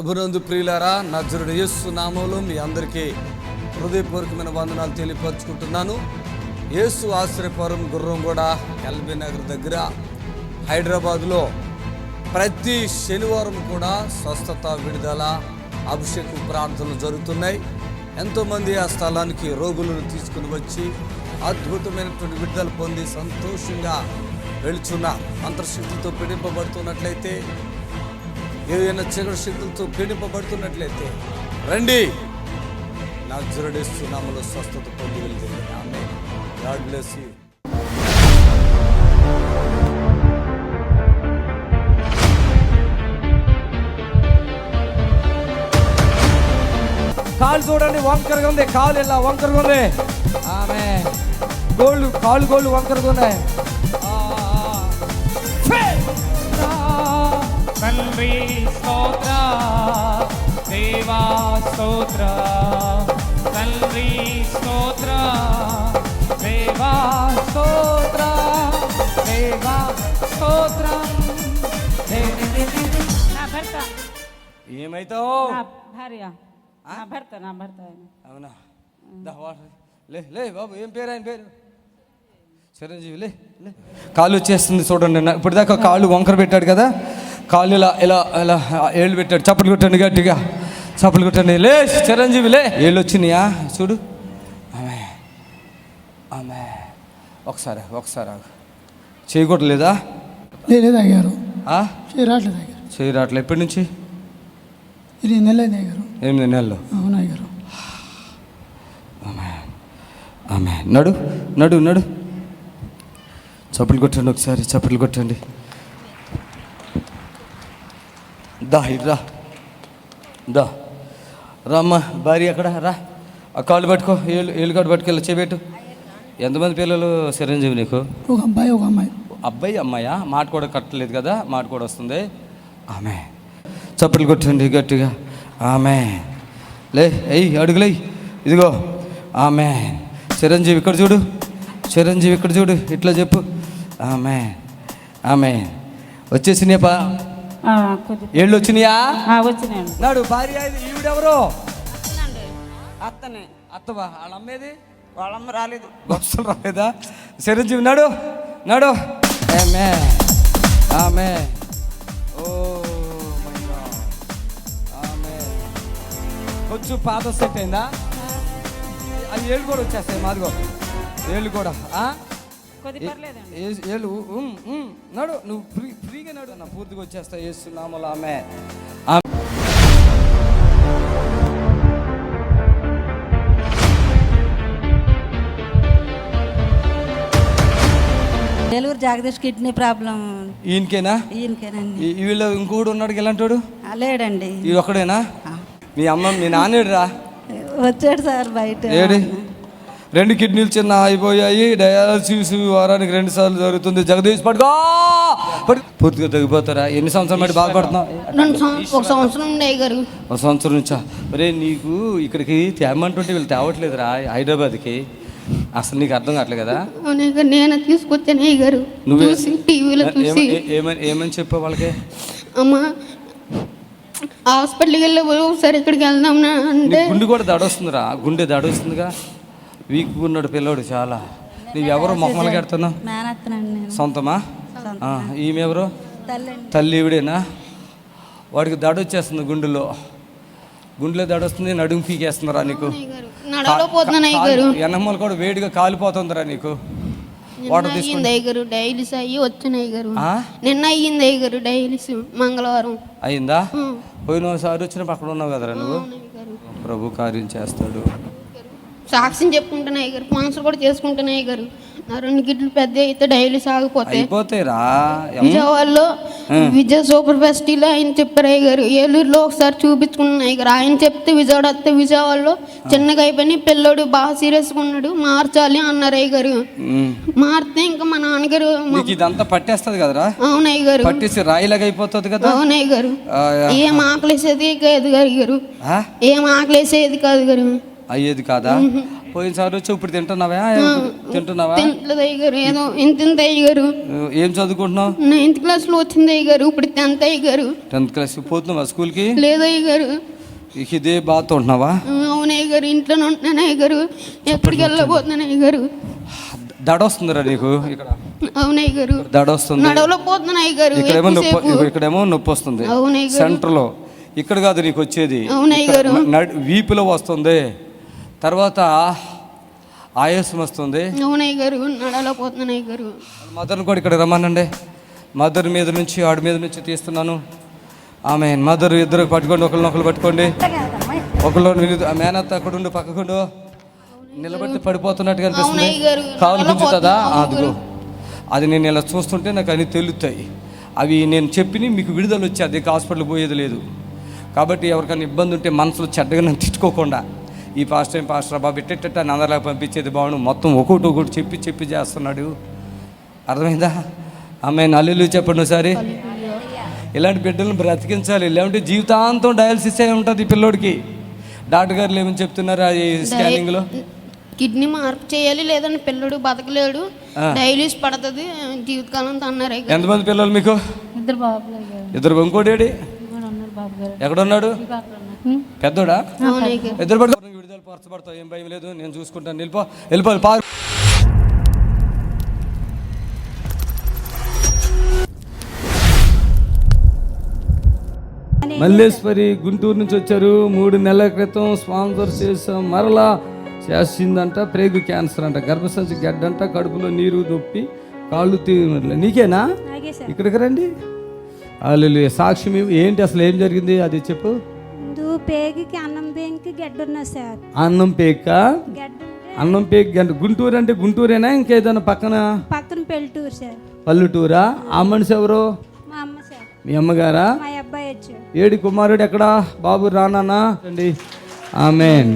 ప్రభునందు ప్రియులారా, నజరుడు యేసు నామములో మీ అందరికీ హృదయపూర్వకమైన వందనాలు తెలియపరుచుకుంటున్నాను. యేసు ఆశ్రయపురం గుర్రంగూడ ఎల్బీ నగర్ దగ్గర హైదరాబాద్లో ప్రతి శనివారం కూడా స్వస్థత, విడుదల, అభిషేక ప్రార్థనలు జరుగుతున్నాయి. ఎంతోమంది ఆ స్థలానికి రోగులను తీసుకుని వచ్చి అద్భుతమైనటువంటి విడుదల పొంది సంతోషంగా వెళుచున్నారు. అంతర్శక్తితో పీడింపబడుతున్నట్లయితే, ఏదైనా చీకటి శక్తులతో పీడింపబడుతున్నట్లయితే రండి, నజరేయుడు యేసు నామములో స్వస్థత పొంది వెళ్తుంది. ఆమేన్. God bless you. కాలు చూడండి, వంకరగా ఉంది. కాలు ఇలా వంకరగా ఉంది. ఆమె కాళ్ళు వంకరగా ఉన్నాయి. తండ్రి స్తోత్ర, దేవా స్తోత్ర, తండ్రి స్తోత్ర, దేవా స్తోత్ర, దేవా స్తోత్రం. నా భర్త, ఏమైతావు? నా భార్య, నా భర్త అవునా? లే లే బాబు, ఏం పేరు ఆయన పేరు? చిరంజీవి. లే లే. కాలు వచ్చేస్తుంది చూడండి. ఇప్పుడు దాకా కాళ్ళు వంకర పెట్టాడు కదా, కాళ్ళు ఇలా ఇలా ఇలా ఏళ్ళు పెట్టాడు. చప్పట్లు కొట్టండి, గట్టిగా చప్పట్లు కొట్టండి. లే చిరంజీవి, లే. ఏళ్ళు వచ్చినాయా చూడు. ఆమె ఆమె ఒకసారి చేయకూడలేదా? లేదు అయ్యారు, చేయరాట్లేదు అయ్యారు. చేయరాట్లే. ఎప్పటి నుంచి? 8 నెలలు అయ్యారు. 8 నెలలు. అవును అయ్యారు. ఆమె ఆమె నడు నడు నడు. చప్పట్లు కొట్టండి, ఒకసారి చప్పట్లు కొట్టండి. దా ఇట్రా, దా రామ్మ. భార్య అక్కడ రా. ఆ కాళ్ళు పట్టుకో, ఏళ్ళు కాడు పట్టుకెళ్ళి చేపెట్టు. ఎంతమంది పిల్లలు చిరంజీవి నీకు? ఒక అబ్బాయి, ఒక అమ్మాయి. అబ్బాయి అమ్మాయా? మాట కూడా కట్టలేదు కదా, మాట కూడా వస్తుంది. ఆమె చప్పట్లు కొట్టండి గట్టిగా. ఆమె లే, ఎయ్ అడుగులే. ఇదిగో ఆమె. చిరంజీవి ఇక్కడ చూడు, చిరంజీవి ఇక్కడ చూడు, ఇట్లా చెప్పు. ఆమె ఆమె వచ్చేసినాయా? ఏళ్ళు వచ్చినాయా? వచ్చినాయండి. నాడు భార్య. ఈవిడెవరు? అత్తనే. అత్తవా? వాళ్ళ అమ్మేది? వాళ్ళమ్మ రాలేదు. వస్తులు రాలేదా? చిరంజీవి నాడు నాడు. ఆమె ఆమె. Oh my god. ఆమె కొంచెం పాత సెట్ అయిందా? అది ఏళ్ళు కూడా వచ్చేస్తాయి. మాదిగో ఏళ్ళు కూడా. ఏళ్ళు నడు, నువ్వు ఫ్రీగా నడు. నా పూర్తిగా వచ్చేస్తాయి యేసు నామములో. ఆమె డెలివరీ జగదీష్ కిడ్నీ ప్రాబ్లం. ఈయనకేనా? ఈయనకేనండి. వీళ్ళు ఇంకోడు ఉన్నాడు, ఎలాంటాడు? లేడండి. ఇది ఒక్కడేనా? మీ అమ్మ, మీ నాన్నేడు రా వచ్చాడు సార్ బయట. ఏడి? 2 కిడ్నీలు చిన్న అయిపోయాయి. డయాలసిస్ వారానికి 2 సార్లు జరుగుతుంది. జగదీష్ పట్టుకో. పూర్తిగా తగ్గిపోతారా? ఎన్ని సంవత్సరాలు బట్టి బాధపడుతున్నావు? 1 సంవత్సరం ఉండే గారు. 1 సంవత్సరం నుంచా? ఒరే, నీకు ఇక్కడికి తేమంటుంటే వీళ్ళు తేవట్లేదురా హైదరాబాద్కి. అసలు నీకు అర్థం కావట్లేదు కదా? నేను తీసుకొచ్చాను గారు. నువ్వు టీవీలో చూసి ఏమని చెప్పావు వాళ్ళకి? అమ్మా హాస్పిటల్కి వెళ్ళి ఒకసారి ఇక్కడికి వెళ్దాం అంటే. గుండె కూడా దడొస్తుందిరా, గుండె దడొస్తుందిగా. వీక్ ఉన్నాడు పిల్లోడు చాలా. నువ్వెవరు మొహమ్మలు కడుతున్నావు? సొంతమా? ఈమె ఎవరు? తల్లి. ఈవిడేనా? వాడికి దడొచ్చేస్తుంది, గుండెలో దడొస్తుంది. నడుము పీకేస్తుందిరా నీకు. ఎన్నమ్మలు కూడా వేడిగా కాలిపోతుందిరా నీకు. వాటర్ తీసుకుంది డైలీస్ అయ్యి వచ్చినాయి గారు. నిన్న అయ్యింది గారు డైలీస్, మంగళవారం అయిందా? పోయినసారి వచ్చినప్పుడు అక్కడ ఉన్నావు కదరా నువ్వు. ప్రభు కార్యం చేస్తాడు. సాక్ష్యం చెప్పుకుంటున్నాయి గారు, స్పాన్సర్ కూడా చేసుకుంటున్నాయి గారు. నా 2 కిడ్నీలు పెద్ద అయితే డైలీ అయిపోతాయిరా. విజయవాడలో విజయ సూపర్ ఫెస్టిలో ఆయన చెప్పారు గారు. ఏలూరులో ఒకసారి చూపించుకున్నాయి గారు. ఆయన చెప్తే విజయవాడ వస్తే విజయవాడలో చిన్నగా అయిపోయి పిల్లోడు బాగా సీరియస్గా ఉన్నాడు, మార్చాలి అన్నారు గారు. మారితే ఇంకా మా నాన్నగారు ఇదంతా పట్టేస్తుంది కదరా. అవునయ్య గారు, పట్టేసి రాయిలాగా అయిపోతుంది కదా. అవునయ్య గారు. ఏం ఆకలేసేది కాదు గారు, ఏం ఆకలేసేది కాదు గారు. అయ్యేది కాదా? పోయినసారి వచ్చి ఇప్పుడు తింటున్నావా? తింటున్నావా? తింటలేదు అయ్యగారు, ఏదో ఇంత అయ్యగారు. ఏం చదువుకుంటున్నావు? 9th క్లాస్లో వచ్చింది అయ్యగారు, ఇప్పుడు 10th అయ్యగారు. 10th క్లాస్ పోతున్నావా స్కూల్కి? లేదు అయ్యగారు. ఇదే బాధ ఉంటున్నావా? అవును అయ్యగారు, ఇంట్లోనే ఉంటున్నాను అయ్యగారు, ఎక్కడికి వెళ్ళబోతున్నాను అయ్యగారు. దడ వస్తుందిరా నీకు ఇక్కడ? అవును అయ్యగారు, దడ వస్తుంది. నడవలో పోతున్నాను అయ్యగారు. ఇక్కడేమో నొప్పి వస్తుంది అవును అయ్యగారు. సెంటర్లో. ఇక్కడ కాదు నీకు వచ్చేది, అవును అయ్యగారు. వీపులో వస్తుంది, తర్వాత ఆయాసం వస్తుంది. అవును అయ్యగారు, నడవలో పోతున్నాను అయ్యగారు. మదర్ని కూడా ఇక్కడ రమ్మనండి. మదర్ మీద నుంచి ఆడి మీద నుంచి తీస్తున్నాను. ఆమె మదర్ ఇద్దరు పట్టుకోండి, ఒకరినొకరు పట్టుకోండి. ఒకళ్ళు మేనత్త అక్కడుండు, పక్కకుండు. నిలబడితే పడిపోతున్నట్టుగా అనిపిస్తుంది. కాలు గుంజుతుందా? అదిగో అది నేను ఇలా చూస్తుంటే నాకు అన్ని తెలుస్తాయి. అవి నేను చెప్పిన మీకు విడుదల వచ్చేది, హాస్పిటల్కి పోయేది లేదు. కాబట్టి ఎవరికైనా ఇబ్బంది ఉంటే మనసులో చెడ్డగా నన్ను తిట్టుకోకుండా, ఈ పాస్టర్ బాబు ఎట్టెట్ట అని అందరిలాగా పంపించేది బాగుండు, మొత్తం ఒకటి చెప్పి చేస్తున్నాడు. అర్థమైందా? ఆమె నల్లులు చెప్పండి ఒకసారి. ఇలాంటి బిడ్డలను బ్రతికించాలి, లేదంటే జీవితాంతం డయాలసిస్ అయి ఉంటుంది ఈ పిల్లోడికి. డాక్టర్ గారు ఏమని చెప్తున్నారు ఈ స్కానింగ్లో? కిడ్నీ మార్పు చేయాలి, లేదంటే పిల్లడు బతకలేడు, డైలీస్ పడుతుంది జీవితకాలం అన్నారు. ఎంతమంది పిల్లలు మీకు? 2 బాబులు అయ్యారు. 2 ఇంకోటి బాబు గారు ఎక్కడున్నాడు? పెద్దోడా? అవును అయ్యగారు. 2 పడుకో, విడుదల పరచబడతావు, ఏం భయం లేదు, నేను చూసుకుంటాను. వెళ్ళిపో. మల్లేశ్వరి గుంటూరు నుంచి వచ్చారు. 3 నెలల క్రితం స్పాన్సర్ చేసాం. మరలా చేసిందంట. ప్రేగు క్యాన్సర్ అంట, గర్భసంచి గడ్డంట, కడుపులో నీరు నొప్పి, కాళ్ళు నీకేనా? ఇక్కడికి రండి. వాళ్ళు సాక్ష్యం ఏంటి, అసలు ఏం జరిగింది అది చెప్పు. పేగుకి అన్నం పేగుకి గడ్డ ఉన్నా సార్. అన్నం పేగు గడ్డ. గుంటూరు అంటే గుంటూరేనా ఇంకేదైనా పక్కన పల్లెటూరు సార్. పల్లెటూరా? ఆ మనిషి ఎవరు? మా అమ్మ సార్. మీ అమ్మగారా? మా అబ్బాయి వచ్చాడు. ఏడి కుమారుడు ఎక్కడా? బాబు రానా అండి. ఆమేన్.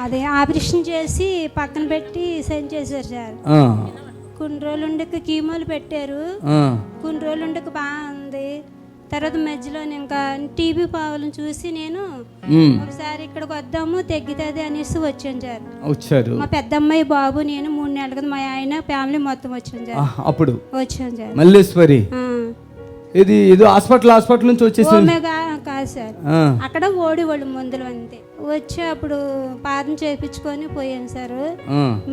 అదే ఆపరేషన్ చేసి పక్కన పెట్టి సెండ్ చేశారు సార్. కొన్ని రోజులు ఉండక కీమోలు పెట్టారు. కొన్ని రోజులు ఉండక బాగుంది. తర్వాత మధ్యలో ఇంకా టీవీ పావులను చూసి నేను ఒకసారి ఇక్కడికి వద్దాము తగ్గుతుంది అనేసి వచ్చాను సార్. మా పెద్దమ్మాయి బాబు నేను 3 నెలల కదా, మా ఆయన ఫ్యామిలీ మొత్తం వచ్చాను సార్. అప్పుడు వచ్చాను సార్. మల్లేశ్వరి ఇది ఏదో హాస్పిటల్ నుంచి వచ్చేసి కాదు సార్, అక్కడ వాళ్ళు మందులు అంతే వచ్చి అప్పుడు పాదం చేయించుకొని పోయాను సార్.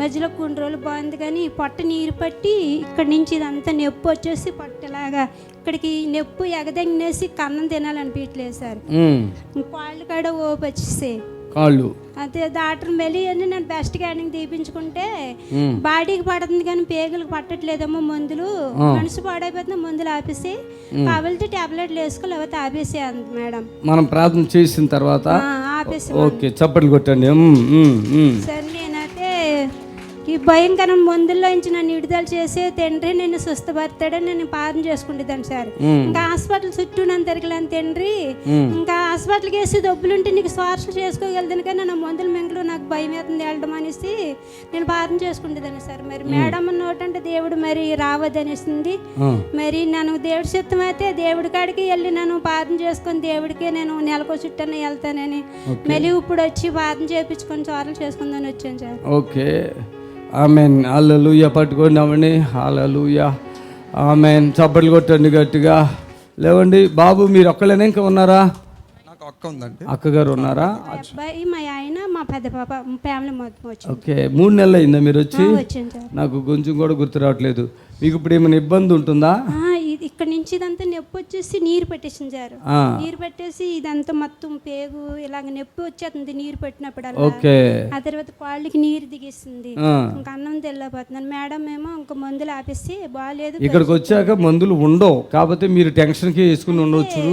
మధ్యలో కొన్ని రోజులు బాగుంది, కానీ పొట్ట నీరు పట్టి ఇక్కడ నుంచి ఇదంతా నొప్పి వచ్చేసి పొట్టలాగా ఇక్కడికి నొప్పి ఎగదగినేసి కన్నం తినాలనిపించలేదు సార్. కాళ్ళు కాడ ఓపు వచ్చేసి కాళ్ళు అదే డాక్టర్ మెలి అని నేను బెస్ట్ స్కానింగ్ తీపించుకుంటే బాడీకి పడుతుంది కానీ పేగులకు పట్టట్లేదేమో మందులు, మనసు పాడైపోతుంది, మందులు ఆపేసి కావాలంటే టాబ్లెట్లు వేసుకో లేకపోతే ఆపేసి అంది మేడం. మనం ప్రార్థన చేసిన తర్వాత ఆపేసి ఓకే చప్పట్లు కొట్టండి. సరే నేనైతే ఈ భయంకర మందుల్లోంచి నన్ను విడుదల చేసే తండ్రి నేను స్వస్థపడతాడని నేను ప్రార్థన చేసుకుంటాను సార్. ఇంకా హాస్పిటల్ చుట్టూ నన్ను తిరగలేని తండ్రి, ఇంకా హాస్పిటల్కి వేసి డబ్బులుంటే నీకు స్వార్థలు చేసుకోగలుగుతాను కానీ నా మందులు మెంగులు నాకు భయం అవుతుంది వెళ్ళడం అనేసి నేను ప్రార్థన చేసుకుంటుందని సార్. మరి మేడం నోటంటే దేవుడు మరి రావద్దనేసింది. మరి నన్ను దేవుడి చిత్తం అయితే దేవుడి కాడికి వెళ్ళి నన్ను ప్రార్థన చేసుకొని దేవుడికే నేను నెలకో చుట్టూ వెళ్తానని మళ్ళీ ఇప్పుడు వచ్చి ప్రార్థన చేయించుకొని చోరలు చేసుకుందని వచ్చాను సార్. Okay amen. హల్లెలూయా. పట్టుకోండి అవ్వండి. హల్లెలూయా. ఆమెన్. చప్పట్లు కొట్టండి గట్టిగా. లేవండి. బాబు మీరు ఒక్కలేనా ఇంకా ఉన్నారా? నాకు అక్క ఉందండి. అక్కగారు ఉన్నారా? అబ్బాయి మా ఆయన మా పెద్ద పాప ఫ్యామిలీ మొత్తం వచ్చి. ఓకే 3 నెలలు అయిందా మీరు వచ్చి? నాకు కొంచెం కూడా గుర్తు రావట్లేదు. మీకు ఇప్పుడు ఏమైనా ఇబ్బంది ఉంటుందా? ఇక్కడ నుంచి ఇదంతా నొప్పి వచ్చేసి నీరు పెట్టేసింది సార్. నీరు పెట్టేసి ఇదంతా మొత్తం పేగు ఇలాగ నొప్పి వచ్చేస్తుంది నీరు పెట్టినప్పుడు. ఆ తర్వాత కాళ్ళకి నీరు దిగిస్తుంది, ఇంకా అన్నం తెల్లపోతున్నాను. మేడం ఏమో ఇంకా మందులు ఆపేసి బాగాలేదు. ఇక్కడికి వచ్చాక మందులు ఉండవు కాబట్టి మీరు టెన్షన్ కి వేసుకుని ఉండవచ్చు.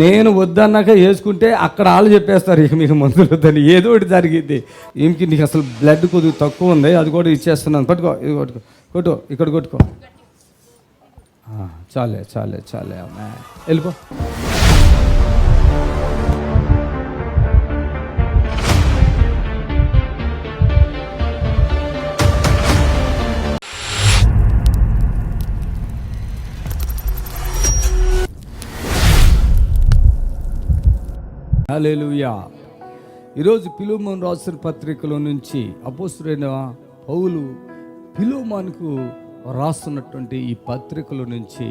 నేను వద్దన్నాక వేసుకుంటే అక్కడ వాళ్ళు చెప్పేస్తారు ఇక మీకు మందులు వద్దని. ఏదో ఒకటి జరిగింది. ఏమికి నీకు అసలు బ్లడ్ కొద్దిగా తక్కువ ఉంది, అది కూడా ఇచ్చేస్తున్నాను. పట్టుకో, ఇది కొట్టుకో, కొట్టు, ఇక్కడ కొట్టుకో. చాలే చాలే చాలే అమ్మా, వెళ్ళిపో. హల్లెలూయా. ఈరోజు ఫిలోమోను రాసిన పత్రికలో నుంచి అపోస్తులైన పౌలు ఫిలోమోనుకు రాస్తున్నటువంటి ఈ పత్రికల నుంచి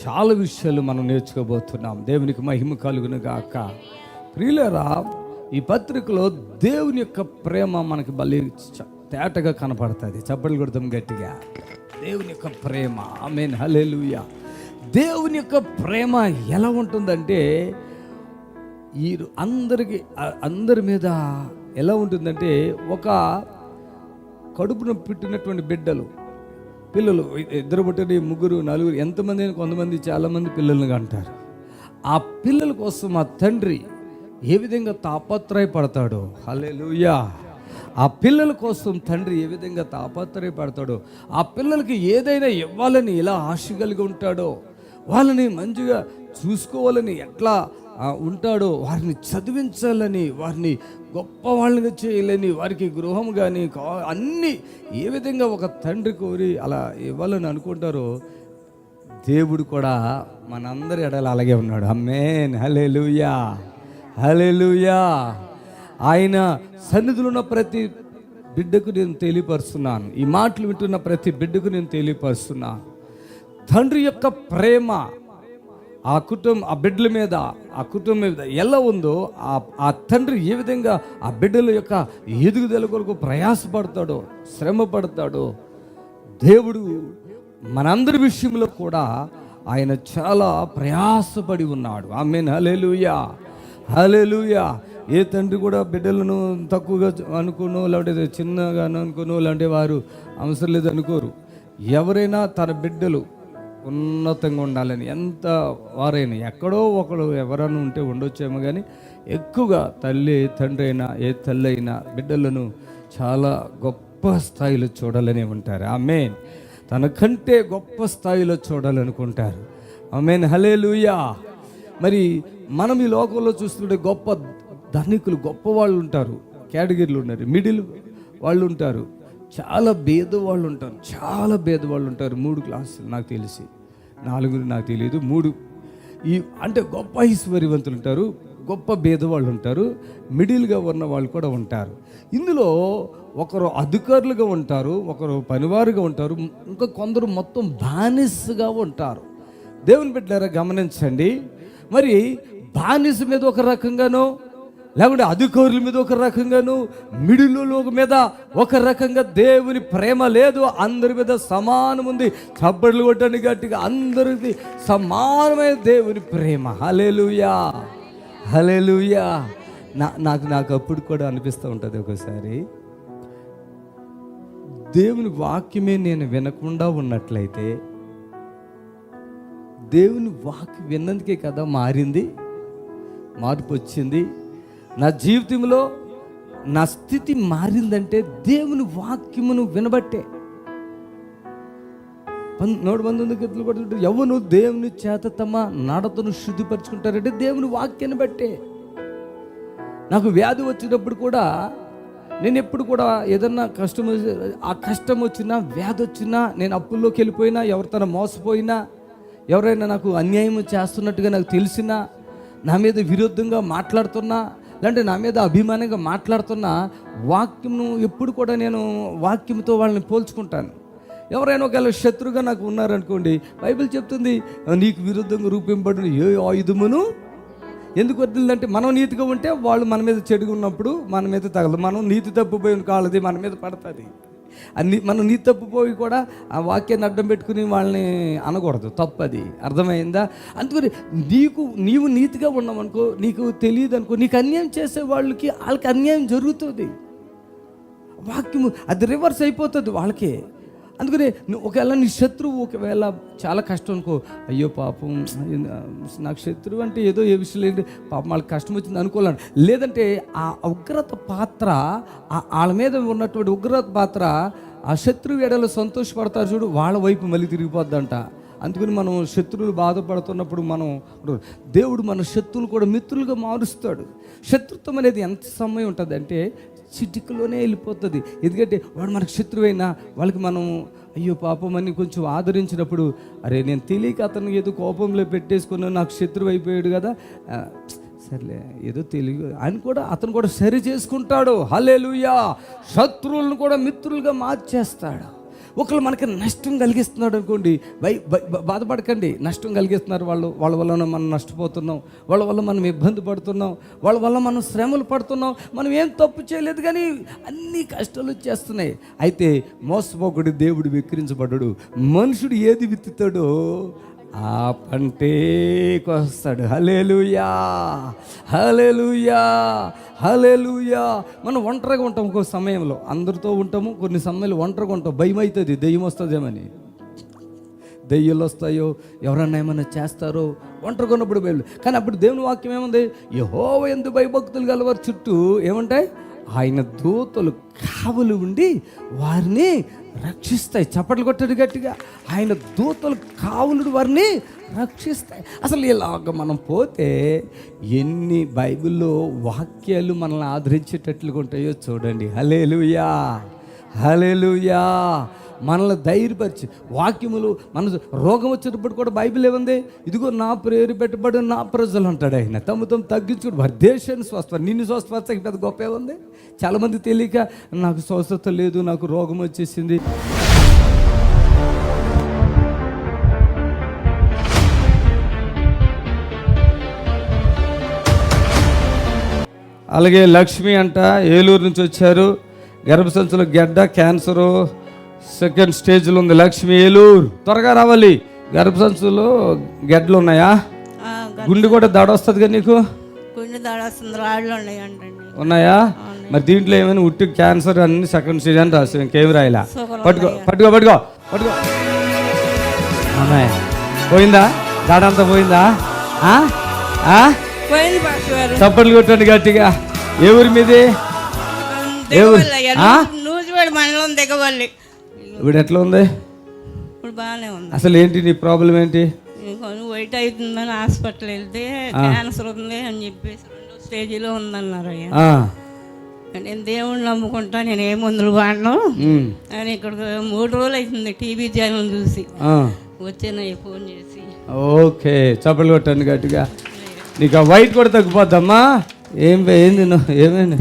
చాలా విషయాలు మనం నేర్చుకోబోతున్నాం. దేవునికి మహిమ కలుగును గాక. ప్రియులారా, ఈ పత్రికలో దేవుని యొక్క ప్రేమ మనకి భలే తేటగా కనపడుతుంది. చప్పట్లు కొడతాం గట్టిగా. దేవుని యొక్క ప్రేమ, ఆమేన్, హల్లెలూయా. దేవుని యొక్క ప్రేమ ఎలా ఉంటుందంటే ఈ అందరి మీద ఎలా ఉంటుందంటే, ఒక కడుపున పుట్టినటువంటి పిల్లలు ఇద్దరు పుట్టిన, ముగ్గురు, నలుగురు, ఎంతమంది అయినా కొంతమంది చాలామంది పిల్లల్ని అంటారు. ఆ పిల్లల కోసం ఆ తండ్రి ఏ విధంగా తాపత్రయపడతాడో, హల్లెలూయా. ఆ పిల్లల కోసం తండ్రి ఏ విధంగా తాపత్రయపడతాడో, ఆ పిల్లలకి ఏదైనా ఇవ్వాలని ఎలా ఆశ కలిగి ఉంటాడో, వాళ్ళని మంచిగా చూసుకోవాలని ఎట్లా ఉంటాడో, వారిని చదివించాలని, వారిని గొప్ప వాళ్ళని చేయాలని, వారికి గృహం కానీ అన్నీ ఏ విధంగా ఒక తండ్రి కోరి అలా ఇవ్వాలని అనుకుంటారో, దేవుడు కూడా మనందరి ఎడల అలాగే ఉన్నాడు. ఆమేన్, హల్లెలూయా, హల్లెలూయా. ఆయన సన్నిధిలో ఉన్న ప్రతి బిడ్డకు నేను తెలియపరుస్తున్నాను, ఈ మాటలు వింటున్న ప్రతి బిడ్డకు నేను తెలియపరుస్తున్నాను. తండ్రి యొక్క ప్రేమ ఆ బిడ్డల మీద, ఆ కుటుంబం మీద ఎలా ఉందో, ఆ తండ్రి ఏ విధంగా ఆ బిడ్డల యొక్క ఎదుగుదల కొరకు ప్రయాసపడతాడో, శ్రమ పడతాడో, దేవుడు మనందరి విషయంలో కూడా ఆయన చాలా ప్రయాసపడి ఉన్నాడు. ఆమేన్, హల్లెలూయా, హల్లెలూయా. ఏ తండ్రి కూడా బిడ్డలను తక్కువగా అనుకోను, లేదంటే చిన్నగా అనుకోను, లేదంటే వారు అవసరం లేదు అనుకోరు. ఎవరైనా తన బిడ్డలు ఉన్నతంగా ఉండాలని, ఎంత వారైనా ఎక్కడో ఒకడు ఎవరైనా ఉంటే ఉండొచ్చేమో, కానీ ఎక్కువగా తల్లి తండ్రి అయినా ఏ తల్లి అయినా బిడ్డలను చాలా గొప్ప స్థాయిలో చూడాలని ఉంటారు. ఆమేన్. తనకంటే గొప్ప స్థాయిలో చూడాలనుకుంటారు. ఆమేన్, హల్లెలూయా. మరి మనం ఈ లోకంలో చూస్తుంటే గొప్ప ధనికులు, గొప్ప వాళ్ళు ఉంటారు, కేటగిరీలు ఉన్నారు, మిడిల్ వాళ్ళు ఉంటారు, చాలా భేదవాళ్ళు ఉంటారు, చాలా భేదవాళ్ళు ఉంటారు. 3 క్లాసులు నాకు తెలిసి, 4 నాకు తెలియదు, 3 అంటే గొప్ప ఐశ్వర్యవంతులు ఉంటారు, గొప్ప భేదవాళ్ళు ఉంటారు, మిడిల్గా ఉన్న వాళ్ళు కూడా ఉంటారు. ఇందులో ఒకరు అధికారులుగా ఉంటారు, ఒకరు పనివారుగా ఉంటారు, ఇంకా కొందరు మొత్తం బానిసగా ఉంటారు. దేవుని బిడ్డలారా గమనించండి. మరి బానిస మీద ఒక రకంగానో, లేకుంటే అధికారుల మీద ఒక రకంగాను, మిడిల్ మీద ఒక రకంగా దేవుని ప్రేమ లేదు. అందరి మీద సమానం ఉంది. చప్పట్లు కొట్టండి గట్టిగా. అందరిది సమానమైన దేవుని ప్రేమ. హల్లెలూయా, హల్లెలూయా. నాకు అప్పుడు కూడా అనిపిస్తూ ఉంటుంది ఒకసారి, దేవుని వాక్యమే నేను వినకుండా ఉన్నట్లయితే, దేవుని వాక్యం విన్నందుకే కదా మార్పు వచ్చింది నా జీవితంలో. నా స్థితి మారిందంటే దేవుని వాక్యమును వినబట్టే. 119 కూడా, ఎవరు దేవుని చేత తమ నడతను శుద్ధిపరచుకుంటారంటే దేవుని వాక్యాన్ని బట్టే. నాకు వ్యాధి వచ్చినప్పుడు కూడా, నేను ఎప్పుడు కూడా ఏదన్నా కష్టం వచ్చినా, వ్యాధి వచ్చినా, నేను అప్పుల్లోకి వెళ్ళిపోయినా, ఎవరితోనో మోసపోయినా, ఎవరైనా నాకు అన్యాయం చేస్తున్నట్టుగా నాకు తెలిసినా, నా మీద విరుద్ధంగా మాట్లాడుతున్నా, లేదంటే నా మీద అభిమానంగా మాట్లాడుతున్నా, వాక్యంను ఎప్పుడు కూడా నేను వాక్యంతో వాళ్ళని పోల్చుకుంటాను. ఎవరైనా ఒకవేళ శత్రుగా నాకు ఉన్నారనుకోండి, బైబిల్ చెప్తుంది, నీకు విరుద్ధంగా రూపింపబడిన ఏ ఆయుధమును ఎందుకు వదిలిందంటే, మనం నీతిగా ఉంటే వాళ్ళు మన మీద చెడుగా ఉన్నప్పుడు మన మీద తగలదు. మనం నీతి తప్పిపోయిన కాళ్ళది మన మీద పడుతుంది. మనం నీతి తప్పిపోయి కూడా ఆ వాక్యాన్ని అడ్డం పెట్టుకుని వాళ్ళని అనకూడదు, తప్పది. అర్థమైందా? అందుకని నీవు నీతిగా ఉన్నావనుకో, నీకు తెలియదు అనుకో, నీకు అన్యాయం చేసే వాళ్ళకి అన్యాయం జరుగుతుంది. వాక్యము అది రివర్స్ అయిపోతుంది వాళ్ళకి. అందుకని ఒకవేళ నీ శత్రువు ఒకవేళ చాలా కష్టం అనుకో, అయ్యో పాపం నాకు శత్రువు అంటే ఏదో ఏ విషయం లేదు, పాపం వాళ్ళకి కష్టం వచ్చింది అనుకోలేను. లేదంటే ఆ ఉగ్రత పాత్ర, వాళ్ళ మీద ఉన్నటువంటి ఉగ్రత పాత్ర ఆ శత్రువు ఎడలో సంతోషపడతారు చూడు, వాళ్ళ వైపు మళ్ళీ తిరిగిపోద్దంట. అందుకని మనం శత్రువులు బాధపడుతున్నప్పుడు దేవుడు మన శత్రువులు కూడా మిత్రులుగా మారుస్తాడు. శత్రుత్వం అనేది ఎంత సమయం ఉంటుంది అంటే చిటికలోనే వెళ్ళిపోతుంది. ఎందుకంటే వాడు మనకు శత్రువైనా వాళ్ళకి మనం అయ్యో పాపం అని కొంచెం ఆదరించినప్పుడు, అరే నేను తెలియక అతను ఏదో కోపంలో పెట్టేసుకున్నాను, నాకు శత్రువు అయిపోయాడు కదా, సర్లే ఏదో తెలియదు అని కూడా అతను కూడా సరి చేసుకుంటాడు. హల్లెలూయా. శత్రువులను కూడా మిత్రులుగా మార్చేస్తాడు. ఒకళ్ళు మనకి నష్టం కలిగిస్తున్నాడు అనుకోండి, బాధపడకండి. నష్టం కలిగిస్తున్నారు వాళ్ళ వల్ల మనం నష్టపోతున్నాం, వాళ్ళ వల్ల మనం ఇబ్బంది పడుతున్నాం, వాళ్ళ వల్ల మనం శ్రమలు పడుతున్నాం. మనం ఏం తప్పు చేయలేదు కానీ అన్ని కష్టాలు వచ్చేస్తున్నాయి. అయితే మోసపోకుడు దేవుడు విక్రించబడ్డాడు. మనుషుడు ఏది విత్తుతాడో ఆ పంటే కోస్తాడు. హల్లెలూయా, హల్లెలూయా, హల్లెలూయా. మనం ఒంటరిగా ఉంటాం ఒక్కో సమయంలో, అందరితో ఉంటాము, కొన్ని సమయాలు ఒంటరిగా ఉంటాం. భయం అవుతుంది, దెయ్యం వస్తుందేమని. దెయ్యాలు వస్తాయో, ఎవరన్నా ఏమైనా చేస్తారో, ఒంటరిగా ఉన్నప్పుడు భయం. కానీ అప్పుడు దేవుని వాక్యం ఏముంది? యెహోవా యందు భయభక్తులు గలవారి చుట్టూ ఏముంటాయి? ఆయన దూతలు కావలు ఉండి వారిని రక్షిస్తాయి. చప్పట్లు కొట్టాడు గట్టిగా. ఆయన దూతలు కావులుడు వారిని రక్షిస్తాయి. అసలు ఇలాగ మనం పోతే ఎన్ని బైబిల్లో వాక్యాలు మనల్ని ఆదరించేటట్లుగా ఉంటాయో చూడండి. హల్లెలూయా, హల్లెలూయా. మనల్ని ధైర్యపరిచి వాక్యములు, మన రోగం వచ్చేటప్పుడు కూడా బైబిల్ ఏముంది? ఇదిగో నా పేరు పెట్టబడి నా ప్రజలు అంటాడు ఆయన. తమ తగ్గించుకుని వారి దేశాన్ని స్వస్థ, నిన్ను స్వస్థపరచక పెద్ద గొప్ప ఏముంది? చాలామంది తెలియక నాకు స్వస్థత లేదు, నాకు రోగం వచ్చేసింది. అలాగే లక్ష్మి అంట, ఏలూరు నుంచి వచ్చారు. గర్భసంచులో గడ్డ, క్యాన్సరు సెకండ్ స్టేజ్లో ఉంది. లక్ష్మి, ఏలూరు. త్వరగా రావాలి. గర్భసంచులో గడ్డలు ఉన్నాయా? గుండె కూడా దాడ వస్తుంది కదా నీకు? గుండె దాడ వస్తుంది, రాళ్ళు ఉన్నాయా? మరి దీంట్లో ఏమైనా ఉట్టి క్యాన్సర్ అన్ని సెకండ్ స్టేజ్ అని రాసి ఇంకేమి రాయలా? పట్టుకో పట్టుకో పట్టుకో పట్టుకో. అమ్మాయి పోయిందా? దాడ అంతా పోయిందా? చప్పట్లు కొట్టండి గట్టిగా. ఏ ఊరి మీది? ఇప్పుడు ఎట్లా ఉంది? ఇప్పుడు బాగానే ఉంది. అసలు ఏంటి నీ ప్రాబ్లం ఏంటి? వైట్ అవుతుందని హాస్పిటల్ వెళ్తే క్యాన్సర్ ఉంది అని చెప్పేసి 2వ స్టేజ్లో ఉందన్నారు. అయ్యా నేను దేవుణ్ణి నమ్ముకుంటా, నేను ఏ మందులు వాడను అని ఇక్కడ 3 రోజులు అవుతుంది టీవీ ఛానల్ చూసి వచ్చానయ్య ఫోన్ చేసి. ఓకే, చప్పట్లు కొట్టండి గట్టిగా. నీకు ఆ వైట్ కూడా తగ్గిపోద్దమ్మా. ఏంది ఏమైంది?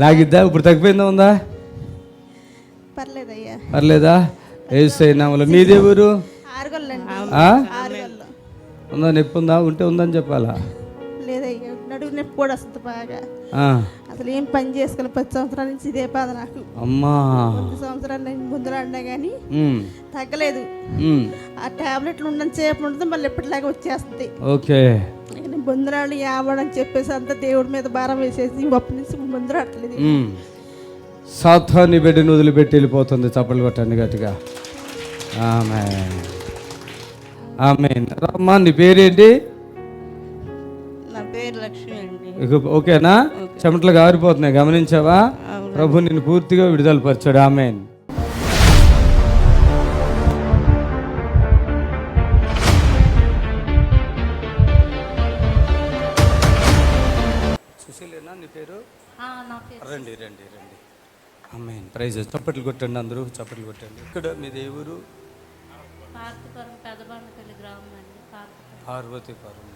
లాగిద్దా? ఇప్పుడు తగ్గిపోయిందా? ఉందా? పర్లేదా? ఏసైనా. నీదే ఊరు? ఉందా? నొప్పి ఉందా? ఉంటే ఉందని చెప్పాలా? లేదయ్యా, నడువు నొప్పి కూడా వస్తుంది బాగా. అసలు ఏం పని చేసుకోవాలి. 10 సంవత్సరాల నుంచి ఇదే బాధ నాకు. అమ్మా, 10 సంవత్సరాల నుంచి ముందర అన్నా కానీ తగ్గలేదు. ఆ టాబ్లెట్లు ఉండని సేపు ఉంటుంది, మళ్ళీ ఎప్పటిలాగా వచ్చేస్తుంది. ఓకే, ముందరాళ్ళు యావడని చెప్పేసి అంతా దేవుడి మీద భారం వేసేసి అప్పటి నుంచి ముందరట్లేదు. సాతాను బిడ్డను వదిలిపెట్టి వెళ్ళిపోతుంది. చప్పట్లు కొట్టండి గట్టిగా. ఆమేన్, ఆమేన్. రమ్మా, నీ పేరేంటి? నా పేరు లక్ష్మి అండి. ఓకేనా? చెమటలు గారిపోతున్నాయి, గమనించావా? ప్రభు నిన్ను పూర్తిగా విడుదల పరిచాడు. ఆమేన్. సుశీలేనా నీ పేరు? రండి రండి రండి. ఆమేన్. ప్రైజ్. చప్పట్లు కొట్టండి, అందరూ చప్పట్లు కొట్టండి. ఇక్కడ మీది ఏ ఊరు? పార్వతీపురం.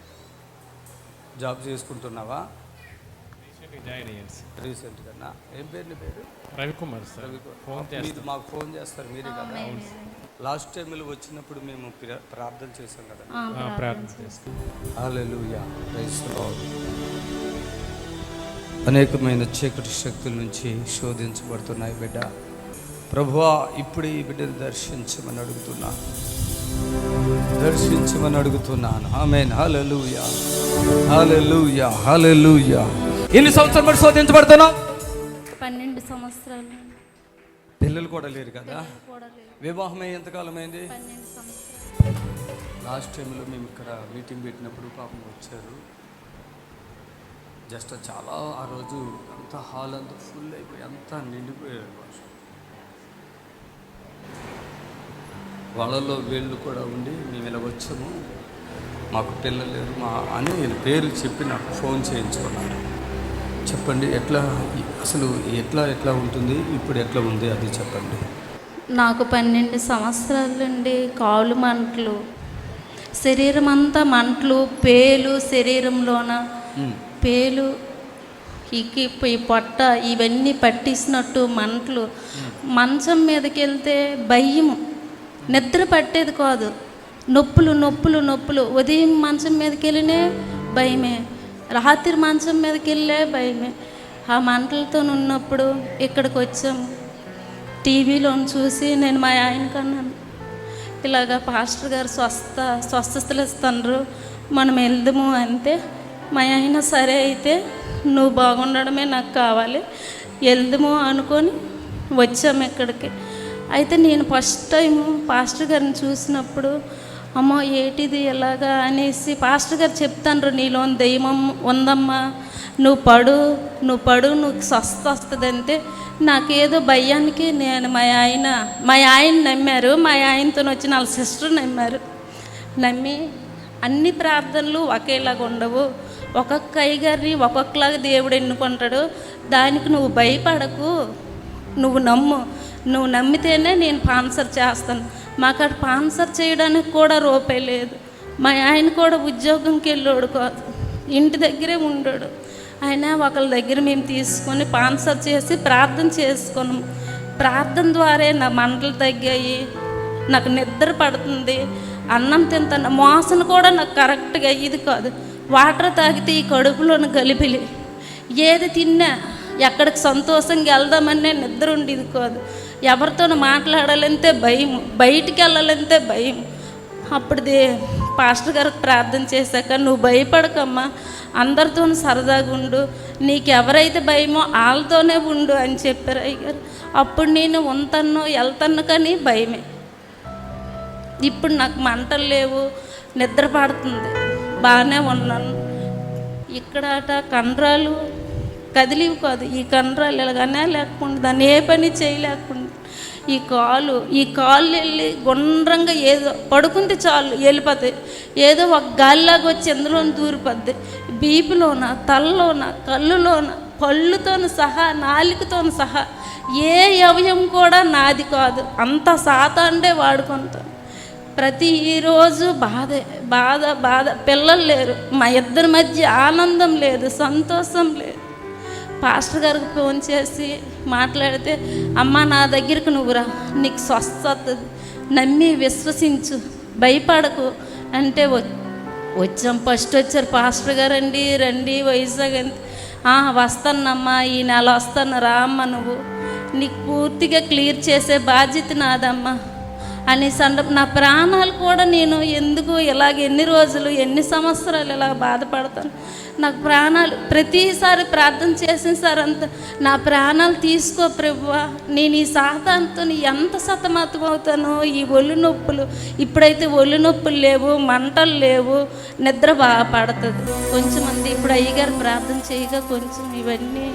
జాబ్ చేసుకుంటున్నావా? రీసెంట్గా. ఏం పేరు నీ పేరు? రవికుమార్ సార్. రవికుమార్. మాకు ఫోన్ చేస్తారు మీరే కదా? లాస్ట్ టైం వచ్చినప్పుడు మేము ప్రార్థన చేశాం కదా. ప్రార్థన చేస్తాం. హల్లెలూయా, ప్రైజ్ ది లార్డ్. అనేకమైన చీకటి శక్తుల నుంచి శోధించబడుతున్నాయి బిడ్డ. ప్రభువా, ఇప్పుడు ఈ బిడ్డను దర్శించమని అడుగుతున్నాను. ఆమేన్. హల్లెలూయా, హల్లెలూయా, హల్లెలూయా. ఎన్ని సంవత్సరాలు బట్టి శోధించబడుతున్నావు? 12 సంవత్సరాలు. పిల్లలు కూడా లేరు కదా? వివాహమై ఎంతకాలం అయింది? 12 సంవత్సరాలు. లాస్ట్ టైంలో మేము ఇక్కడ మీటింగ్ పెట్టినప్పుడు పాపం వచ్చారు. జస్ట్ చాలా ఆ రోజు అంతా హాల్ అంతా ఫుల్ అయిపోయి అంతా నిండిపోయారు. వాళ్ళలో వీళ్ళు కూడా ఉండి మేము ఇలా వచ్చాము, మాకు పిల్లలు లేరు అని పేరు చెప్పి నాకు ఫోన్ చేయించుకున్నారు. చెప్పండి, ఎట్లా అసలు ఎట్లా ఉంటుంది, ఇప్పుడు ఎట్లా ఉంది అది చెప్పండి. నాకు 12 సంవత్సరాల నుండి కాళ్ళు మంటలు, శరీరం అంతా మంటలు, పేలు, శరీరంలోన పేలు, ఈ పొట్ట ఇవన్నీ పట్టేసినట్టు మంటలు. మంచం మీదకి వెళ్తే భయము, నిద్ర పట్టేది కాదు, నొప్పులు నొప్పులు నొప్పులు. ఉదయం మంచం మీదకి వెళ్ళినే భయమే, రాత్రి మంచం మీదకి వెళ్ళే భయమే. ఆ మంటలతో ఉన్నప్పుడు ఇక్కడికి వచ్చాము. టీవీలో చూసి నేను మా ఆయనకు అన్నాను, ఇలాగా పాస్టర్ గారు స్వస్థతలు ఇస్తున్నారు, మనం వెళ్దాము అంతే. మా ఆయన సరే అయితే నువ్వు బాగుండడమే నాకు కావాలి, వెళ్దాము అనుకొని వచ్చాము ఇక్కడికి. అయితే నేను ఫస్ట్ టైం పాస్టర్ గారిని చూసినప్పుడు అమ్మో ఏటిది ఎలాగా అనేసి పాస్టర్ గారు చెప్తాను, నీలో దెయ్యం ఉందమ్మా, నువ్వు పడు నువ్వు స్వస్థ వస్తుంది అంతే. నాకేదో భయానికి నేను మా ఆయన నమ్మారు, మా ఆయనతో వచ్చి వాళ్ళ సిస్టర్ నమ్మి అన్ని ప్రార్థనలు ఒకేలాగా ఉండవు, ఒక్కొక్క అయ్యగారిని ఒక్కొక్కలాగా దేవుడు ఎన్నుకుంటాడు, దానికి నువ్వు భయపడకు, నువ్వు నమ్మితేనే నేను స్పాన్సర్ చేస్తాను. మాకు అక్కడ స్పాన్సర్ చేయడానికి కూడా రూపాయి లేదు. మా ఆయన కూడా ఉద్యోగంకి వెళ్ళాడు కాదు, ఇంటి దగ్గరే ఉండాడు. ఆయన ఒకళ్ళ దగ్గర మేము తీసుకొని స్పాన్సర్ చేసి ప్రార్థన చేసుకున్నాం. ప్రార్థన ద్వారా నా మంటలు తగ్గాయి, నాకు నిద్ర పడుతుంది, అన్నం తింటాను, మోసన కూడా నాకు కరెక్ట్గా అయ్యేది కాదు. వాటర్ తాగితే ఈ కడుపులోని గలిపిలి, ఏది తిన్నా ఎక్కడికి సంతోషంగా వెళ్దామనే నిద్ర ఉండేది కాదు. ఎవరితో మాట్లాడాలంటే భయం, బయటికి వెళ్ళాలంటే భయం. అప్పుడు పాస్టర్ గారికి ప్రార్థన చేశాక, నువ్వు భయపడకమ్మా, అందరితో సరదాగా ఉండు, నీకు ఎవరైతే భయమో వాళ్ళతోనే ఉండు అని చెప్పారు అయ్యగారు. అప్పుడు నేను వెళ్తాను కానీ భయమే. ఇప్పుడు నాకు మంటలు లేవు, నిద్ర పడుతుంది, బాగానే ఉన్నాను. ఇక్కడ కండరాలు కదిలివి కాదు, ఈ కండరాలు ఎలాగనే లేకుండా దాన్ని ఏ పని చేయలేకుండా ఈ కాళ్ళు వెళ్ళి గుండ్రంగా ఏదో పడుకుంటే చాలు వెళ్ళిపోతాయి, ఏదో ఒక గాలిలాగా వచ్చి ఎందులో దూరిపోద్ది. బీపులోన, తలలోన, కళ్ళులోన, పళ్ళుతోను సహా, నాలుకతోను సహా ఏ అవయం కూడా నాది కాదు, అంత సాతాండే వాడుకుంటాను. ప్రతిరోజు బాధ. పిల్లలు లేరు, మా ఇద్దరి మధ్య ఆనందం లేదు, సంతోషం లేదు. పాస్టర్ గారికి ఫోన్ చేసి మాట్లాడితే, అమ్మ నా దగ్గరికి నువ్వురా, నీకు స్వస్థత, నమ్మి విశ్వసించు, భయపడకు అంటే వచ్చాం. ఫస్ట్ వచ్చారు పాస్టర్ గారు, రండి వైజాగ్ అంతే. వస్తానమ్మా, ఈ నెల వస్తాను, రా అమ్మ, నువ్వు నీకు పూర్తిగా క్లియర్ చేసే బాధ్యత నాదమ్మా అనేసి నా ప్రాణాలు కూడా నేను ఎందుకు ఇలాగ ఎన్ని రోజులు ఎన్ని సంవత్సరాలు ఇలా బాధపడతాను. నాకు ప్రాణాలు ప్రతిసారి ప్రార్థన చేసిన సార్ అంత నా ప్రాణాలు తీసుకో ప్రభువా, నేను ఈ సాతానుతో ఎంత సతమతం అవుతానో. ఈ ఒళ్ళు నొప్పులు, ఇప్పుడైతే ఒళ్ళు నొప్పులు లేవు, మంటలు లేవు, నిద్ర బాగా పడుతుంది. కొంచెం మంది ఇప్పుడు అయ్యగారు ప్రార్థన చేయగా కొంచెం ఇవన్నీ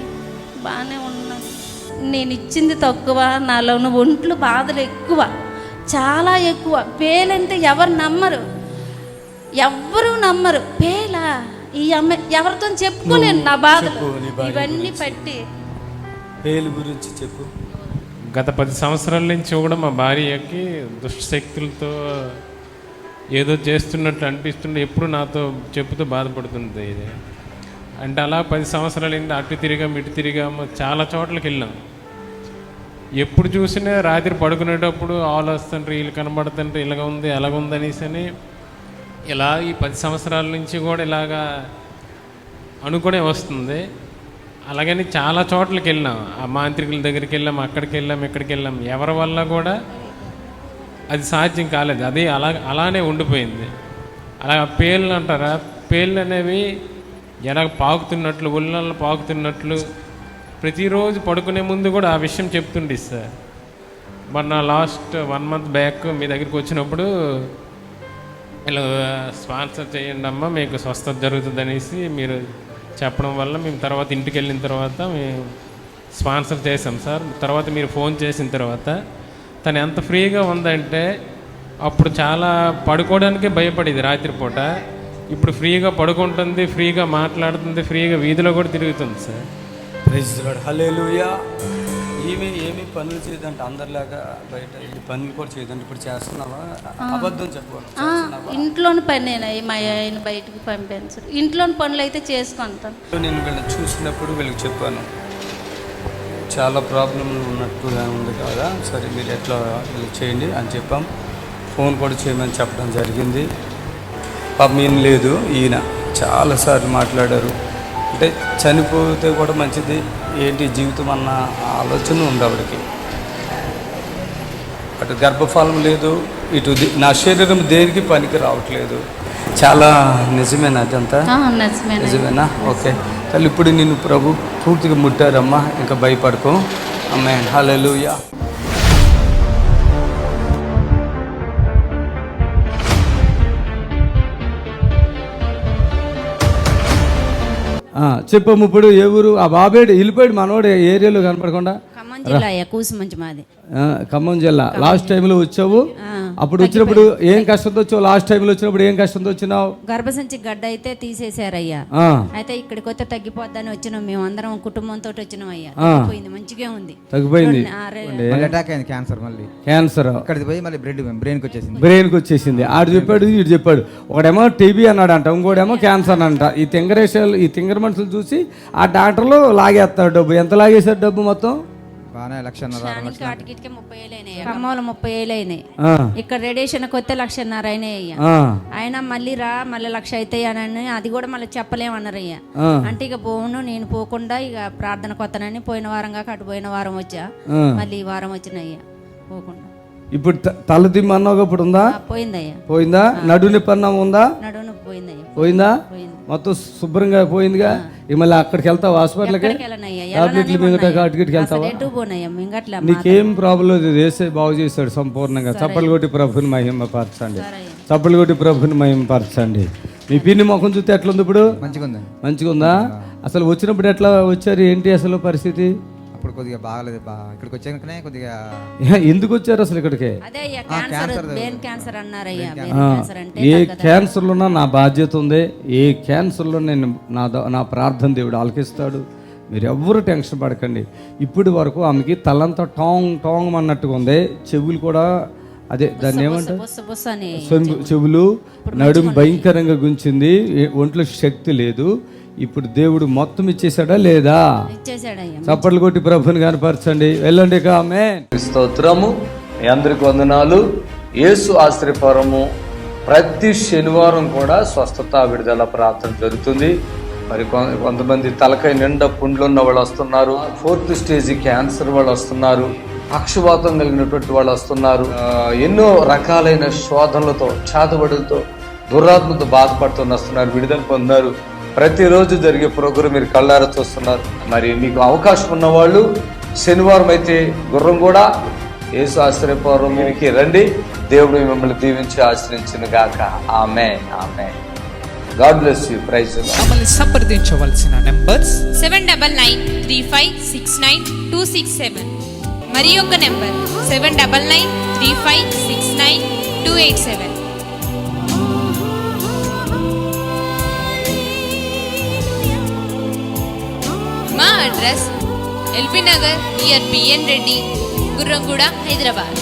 బాగానే ఉన్నాను. నేను ఇచ్చింది తక్కువ, నాలో ఉన్న ఒంట్లు బాధలు ఎక్కువ, చాలా ఎక్కువ. పేలంటే ఎవరు నమ్మరు. పేలా ఈ అమ్మ ఎవరితో చెప్పుకోలేను నా బాధలు ఇవన్నీ పట్టి. పేలు గురించి చెప్పు. గత 10 సంవత్సరాల నుంచి కూడా మా భార్యకి దుష్టశక్తులతో ఏదో చేస్తున్నట్లు అనిపిస్తుండే, ఎప్పుడు నాతో చెప్పుతూ బాధపడుతుంది. ఇది అంటే అలా 10 సంవత్సరాలు అటు తిరిగాము, ఇటు తిరిగాము, చాలా చోట్లకి వెళ్ళాం. ఎప్పుడు చూసినా రాత్రి పడుకునేటప్పుడు ఆలోచిస్తుంటారు, వీళ్ళు కనబడుతుంటారు, ఇలాగ ఉంది అలాగ ఉంది అనేసి అని ఇలా ఈ 10 సంవత్సరాల నుంచి కూడా ఇలాగా అనుకునే వస్తుంది. అలాగని చాలా చోట్లకి వెళ్ళాం, ఆ మాంత్రికుల దగ్గరికి వెళ్ళాం, అక్కడికి వెళ్ళాం, ఇక్కడికి వెళ్ళాం. ఎవరి వల్ల కూడా అది సాధ్యం కాలేదు, అది అలానే ఉండిపోయింది. అలా పేర్లు అంటారా, పేర్లు అనేవి ఎలా పాకుతున్నట్లు, ఒళ్ళల్లో పాకుతున్నట్లు ప్రతిరోజు పడుకునే ముందు కూడా ఆ విషయం చెప్తుండే సార్. మొన్న లాస్ట్ 1 month బ్యాక్ మీ దగ్గరికి వచ్చినప్పుడు ఇలా స్పాన్సర్ చేయండి అమ్మ, మీకు స్వస్థత జరుగుతుంది అనేసి మీరు చెప్పడం వల్ల మేము తర్వాత ఇంటికి వెళ్ళిన తర్వాత మేము స్పాన్సర్ చేసాం సార్. తర్వాత మీరు ఫోన్ చేసిన తర్వాత తను ఎంత ఫ్రీగా ఉందంటే, అప్పుడు చాలా పడుకోవడానికే భయపడేది రాత్రిపూట, ఇప్పుడు ఫ్రీగా పడుకుంటుంది, ఫ్రీగా మాట్లాడుతుంది, ఫ్రీగా వీధిలో కూడా తిరుగుతుంది సార్. ప్రైజ్ ది లార్డ్, హల్లెలూయా. ఏమి పనులు చేయదంటే అందరిలాగా బయట వెళ్ళి పనులు కూడా చేయదంటే ఇప్పుడు చేస్తున్నావా? అబద్ధం చెప్పు. ఇంట్లోని పనేనాయి మా ఆయన బయటకు పంపించరు. ఇంట్లోని పనులు అయితే చేసుకుంటాను. నేను వీళ్ళని చూసినప్పుడు వీళ్ళకి చెప్పాను, చాలా ప్రాబ్లంలు ఉన్నట్టుగా ఉంది కదా, సరే మీరు ఎట్లా చేయండి అని చెప్పాం. ఫోన్ కూడా చేయమని చెప్పడం జరిగింది. పాపం ఏం లేదు, ఈయన చాలాసార్లు మాట్లాడారు. అంటే చనిపోతే కూడా మంచిది ఏంటి జీవితం అన్న ఆలోచన ఉంది ఆవిడకి. అటు గర్భఫలం లేదు, ఇటు నా శరీరం దేనికి పనికి రావట్లేదు. చాలా నిజమేనా అదంతా? నిజమేనా? ఓకే తల్లి, ఇప్పుడు నిన్ను ప్రభు పూర్తిగా ముట్టారమ్మా, ఇంకా భయపడకు. ఆమేన్, హల్లెలూయా. చెప్పము. ఇప్పుడు ఏ ఊరు? ఆ బాబేడు వెళ్ళిపోయాడు మనోడు ఏరియాలో కనపడకుండా. ఖమ్మం జిల్లా కూసుమంచి మాది. ఖమ్మం జిల్లా. లాస్ట్ టైంలో వచ్చావు, అప్పుడు వచ్చినప్పుడు ఏం కష్టంతో వచ్చావు? లాస్ట్ టైంలో వచ్చినప్పుడు ఏం కష్టంతో వచ్చినావు? గర్భసంచి గడ్డ అయితే తీసేశారయ్యా. అయితే ఇక్కడికి వస్తే తగ్గిపోద్దని వచ్చినాం, మేము అందరం కుటుంబంతో వచ్చినాం అయ్యా. తగ్గిపోయింది, మంచిగా ఉంది. తగ్గిపోయింది. క్యాన్సర్ మళ్ళీ క్యాన్సర్ ఇక్కడికి పోయి మళ్ళీ బ్రెయిన్కి వచ్చేసింది. ఆడు చెప్పాడు, ఇటు చెప్పాడు. ఒకడేమో టీబీ అన్నాడంట, ఇంకోడేమో క్యాన్సర్ అంట. ఈ తింగర మనుషులు చూసి ఆ డాక్టర్లు లాగేస్తాడు డబ్బు. ఎంత లాగేశారు డబ్బు మొత్తం? ఖమ్మంలో 30,000 అయినాయి. ఇక్కడ రేడియేషన్కి వస్తే 1,50,000 అయినాయి అయ్యా. ఆయన మళ్ళీ రా మళ్ళీ 1,00,000 అవుతాయి అని, అది కూడా మళ్ళీ చెప్పలేమన్నారు అయ్యా. అంటే ఇక పోను, నేను పోకుండా ఇక ప్రార్థనకు వస్తానని పోయిన వారం కాక అటు పోయిన వారం వచ్చా, మళ్ళీ ఈ వారం వచ్చినయ్యా పోకుండా. ఇప్పుడు తల దిమ్మన్నావు ఇప్పుడు ఉందా? పోయిందయ్యా. పోయిందా? నడుని పన్నం ఉందా? నడును పోయిందయ్యా. పోయిందా? మొత్తం శుభ్రంగా పోయిందిగా. మళ్ళీ అక్కడికి వెళ్తావు హాస్పిటల్కి? టాబ్లెట్లు మింగటానికి అటుకిటికి వెళ్తావా? నీకేం ప్రాబ్లం లేదు, వేసే బాగు చేస్తాడు సంపూర్ణంగా. చప్పలు కొట్టి ప్రభుని మహిమపరచండి, చప్పలు కొట్టి ప్రభుని మహిమపరచండి. మీ పిన్ని ముఖం చూస్తే ఎట్లుంది ఇప్పుడు? మంచిగా ఉందా? అసలు వచ్చినప్పుడు ఎట్లా వచ్చారు, ఏంటి అసలు పరిస్థితి? అప్పుడు కొద్దిగా బాగలేదు, ఇక్కడికి వచ్చాకనే కొద్దిగా. ఎందుకు వచ్చారు అసలు ఇక్కడికి? ఏ క్యాన్సర్లో నా బాధ్యత ఉంది, ఏ క్యాన్సర్లో నేను నా ప్రార్థన దేవుడు ఆలకిస్తాడు. మీరు ఎవ్వరూ టెన్షన్ పడకండి. ఇప్పటి వరకు ఆమెకి తలంతా టాంగ్ టాంగ్ అన్నట్టుగా ఉంది. చెవులు కూడా అదే, దాన్ని ఏమంటారు, చెవులు, నడుము భయంకరంగా గుంచింది, ఒంట్లో శక్తి లేదు. ఇప్పుడు దేవుడు మొత్తం ఇచ్చేసాడా లేదా? చప్పట్లు కొట్టి ప్రభుని కనపరచండి. వెళ్ళండి. ఆమేన్. స్తోత్రము. మీ అందరికి వందనాలు. యేసు ఆశ్రయపురము ప్రతి శనివారం కూడా స్వస్థత విడుదల ప్రార్థన జరుగుతుంది. మరి కొంతమంది తలకాయ నిండా పుండ్లు ఉన్న వాళ్ళు వస్తున్నారు, 4th స్టేజ్ క్యాన్సర్ వాళ్ళు వస్తున్నారు, పక్షవాతం కలిగినటువంటి వాళ్ళు వస్తున్నారు, ఎన్నో రకాలైన శోధనలతో, చేతబడులతో, దురాత్మతో బాధపడుతూ వస్తున్నారు, విడుదల పొందారు. ప్రతిరోజు జరిగే ప్రోగ్రాం మీరు కళ్ళారా చూస్తున్నారు. మరి మీకు అవకాశం ఉన్నవాళ్ళు శనివారం అయితే గుర్రం కూడా యేసు ఆశ్రయపురంకి రండి. దేవుడు మిమ్మల్ని దీవించి ఆశ్రయించును గాక. ఆమేన్, ఆమేన్. God bless you. Praise the lord. మమ్మల్ని సంప్రదించవలసిన నంబర్స్ 7993569267 మరి యొక్క నంబర్ 7993569287. మా address LB Nagar near BN Reddy, Gurramguda, Hyderabad.